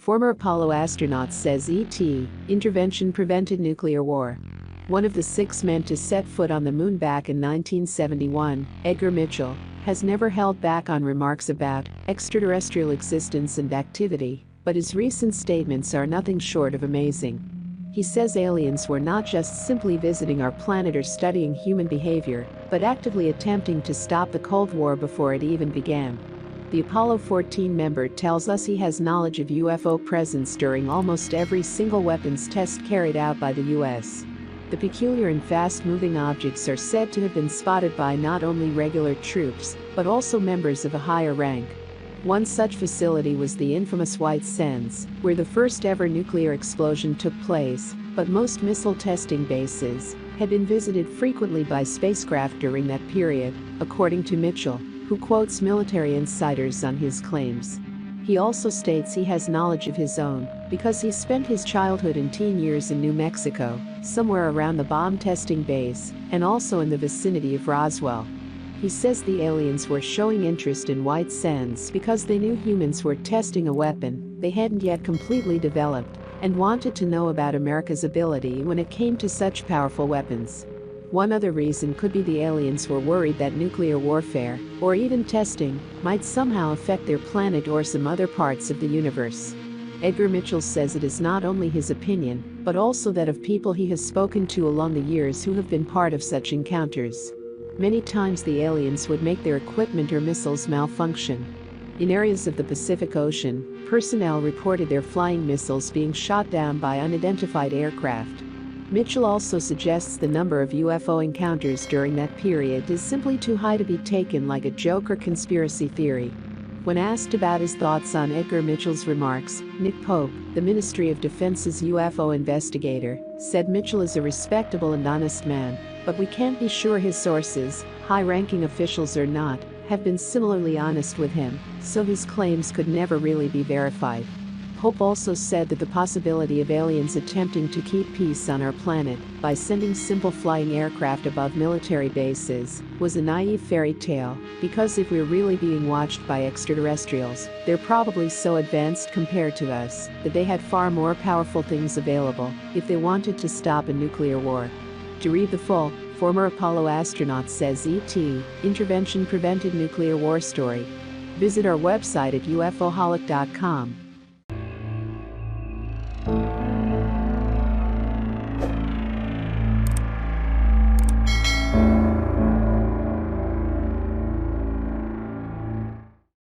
Former Apollo astronaut says ET intervention prevented nuclear war. One of the 6 men to set foot on the moon back in 1971, Edgar Mitchell, has never held back on remarks about extraterrestrial existence and activity, but his recent statements are nothing short of amazing. He says aliens were not just simply visiting our planet or studying human behavior, but actively attempting to stop the Cold War before it even began. The Apollo 14 member tells us he has knowledge of UFO presence during almost every single weapons test carried out by the U.S. The peculiar and fast-moving objects are said to have been spotted by not only regular troops, but also members of a higher rank. One such facility was the infamous White Sands, where the first ever nuclear explosion took place, but most missile testing bases had been visited frequently by spacecraft during that period, according to Mitchell, who quotes military insiders on his claims. He also states he has knowledge of his own because he spent his childhood and teen years in New Mexico, somewhere around the bomb testing base, and also in the vicinity of Roswell. He says the aliens were showing interest in White Sands because they knew humans were testing a weapon they hadn't yet completely developed and wanted to know about America's ability when it came to such powerful weapons. One other reason could be the aliens were worried that nuclear warfare, or even testing, might somehow affect their planet or some other parts of the universe. Edgar Mitchell says it is not only his opinion, but also that of people he has spoken to along the years who have been part of such encounters. Many times the aliens would make their equipment or missiles malfunction. In areas of the Pacific Ocean, personnel reported their flying missiles being shot down by unidentified aircraft. Mitchell also suggests the number of UFO encounters during that period is simply too high to be taken like a joke or conspiracy theory. When asked about his thoughts on Edgar Mitchell's remarks, Nick Pope, the Ministry of Defense's UFO investigator, said Mitchell is a respectable and honest man, but we can't be sure his sources, high-ranking officials or not, have been similarly honest with him, so his claims could never really be verified. Pope also said that the possibility of aliens attempting to keep peace on our planet by sending simple flying aircraft above military bases was a naive fairy tale, because if we're really being watched by extraterrestrials, they're probably so advanced compared to us that they had far more powerful things available if they wanted to stop a nuclear war. To read the full, former Apollo astronaut says ET intervention prevented nuclear war story. Visit our website at UfoHolic.com.